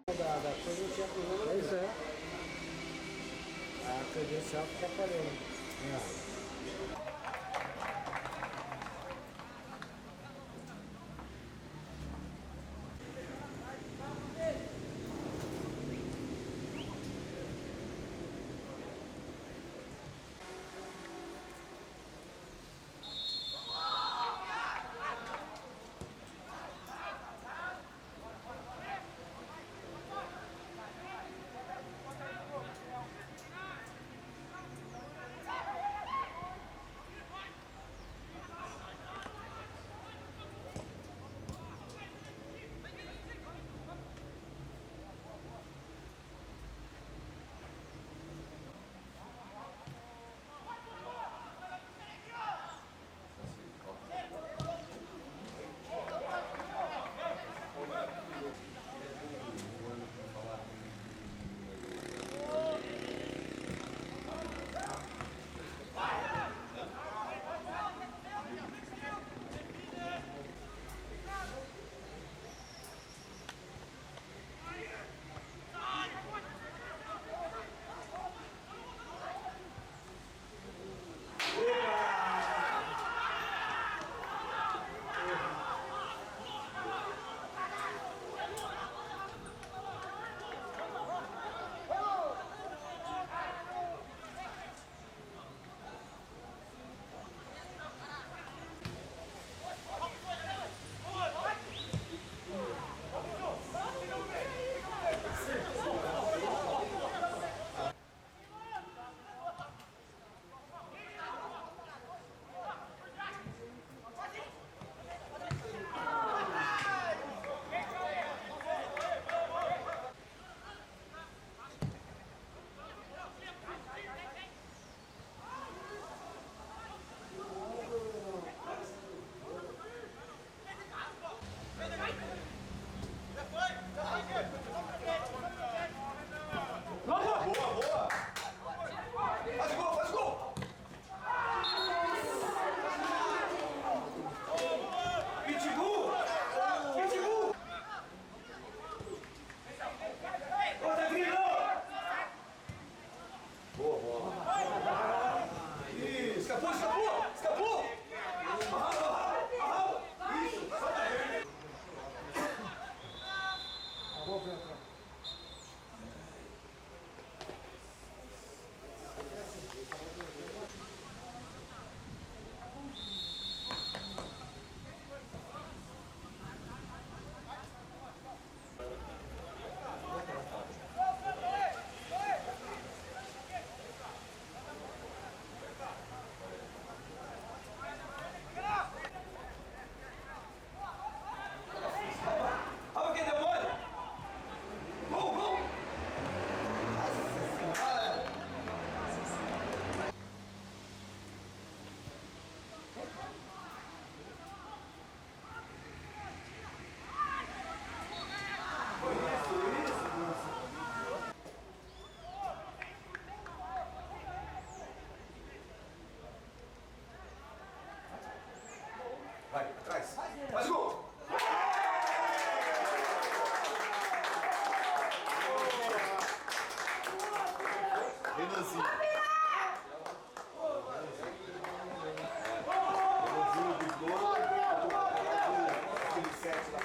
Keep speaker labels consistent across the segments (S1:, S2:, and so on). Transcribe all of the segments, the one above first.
S1: Da coisa não tinha problema.
S2: É isso, é.
S1: A credencial fica aparelho.
S3: Vai, atrás. Faz o gol! Renanzinho. Renanzinho do gol. Aquele 7 lá.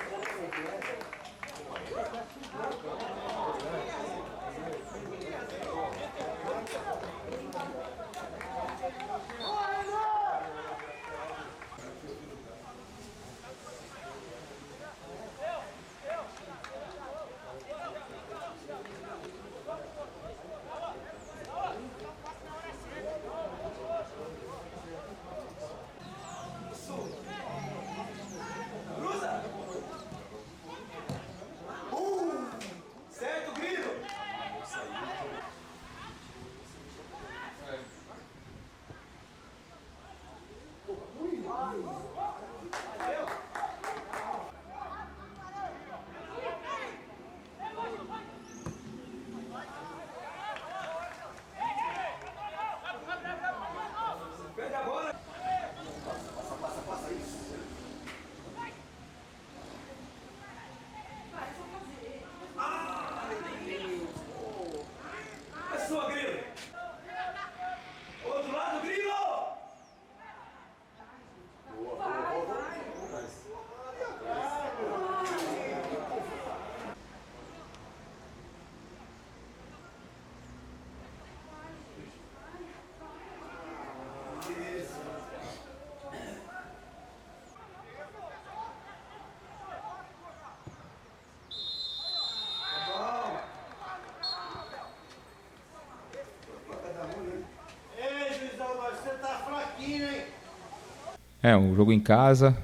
S2: É, um jogo em casa,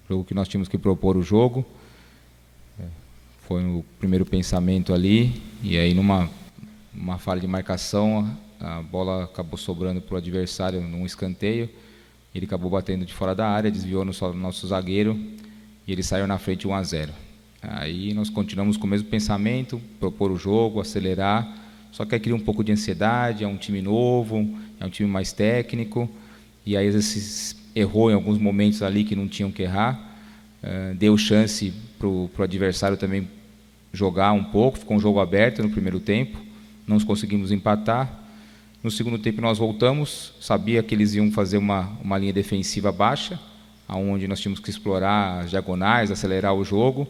S2: jogo que nós tínhamos que propor o jogo. Foi o primeiro pensamento ali, e aí numa falha de marcação, a bola acabou sobrando para o adversário num escanteio. Ele acabou batendo de fora da área, desviou no nosso zagueiro e ele saiu na frente 1-0. Aí nós continuamos com o mesmo pensamento, propor o jogo, acelerar, só que aí cria um pouco de ansiedade, é um time novo, é um time mais técnico, e aí às vezes errou em alguns momentos ali que não tinham que errar, deu chance para o adversário também jogar um pouco, ficou um jogo aberto no primeiro tempo, não conseguimos empatar. No segundo tempo nós voltamos, sabia que eles iam fazer uma linha defensiva baixa, onde nós tínhamos que explorar as diagonais, acelerar o jogo,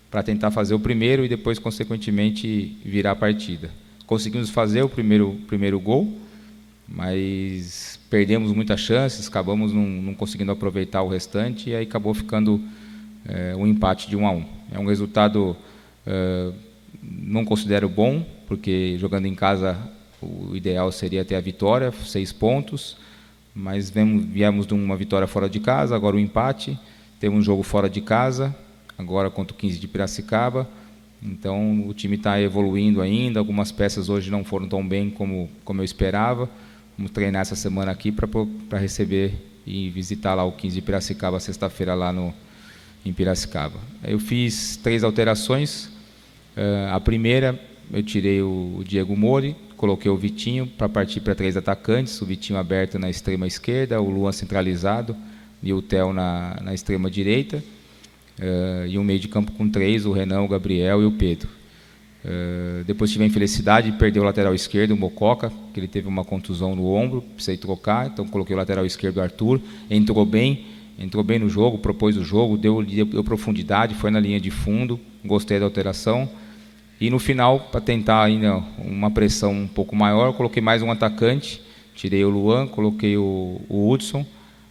S2: para tentar fazer o primeiro e depois, consequentemente, virar a partida. Conseguimos fazer o primeiro gol, mas perdemos muitas chances, acabamos não conseguindo aproveitar o restante, e aí acabou ficando um empate de 1-1. É um resultado, não considero bom, porque jogando em casa o ideal seria ter a vitória, 6 pontos, mas viemos de uma vitória fora de casa, agora o empate, temos um jogo fora de casa, agora contra o 15 de Piracicaba, então o time está evoluindo ainda, algumas peças hoje não foram tão bem como eu esperava. Vamos treinar essa semana aqui para receber e visitar lá o 15 de Piracicaba, sexta-feira lá em Piracicaba. Eu fiz 3 alterações. A primeira, eu tirei o Diego Mori, coloquei o Vitinho para partir para 3 atacantes, o Vitinho aberto na extrema esquerda, o Luan centralizado e o Theo na extrema direita, e um meio de campo com 3, o Renan, o Gabriel e o Pedro. Depois tive a infelicidade de perder o lateral esquerdo, o Mococa, que ele teve uma contusão no ombro, precisei trocar, então coloquei o lateral esquerdo, o Arthur, entrou bem no jogo, propôs o jogo, deu profundidade, foi na linha de fundo, gostei da alteração. E no final, para tentar ainda uma pressão um pouco maior, eu coloquei mais um atacante, tirei o Luan, coloquei o Hudson,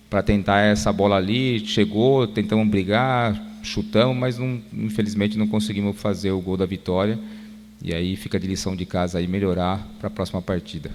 S2: para tentar essa bola ali, chegou, tentamos brigar, chutamos, mas infelizmente não conseguimos fazer o gol da vitória, e aí fica de lição de casa aí melhorar para a próxima partida.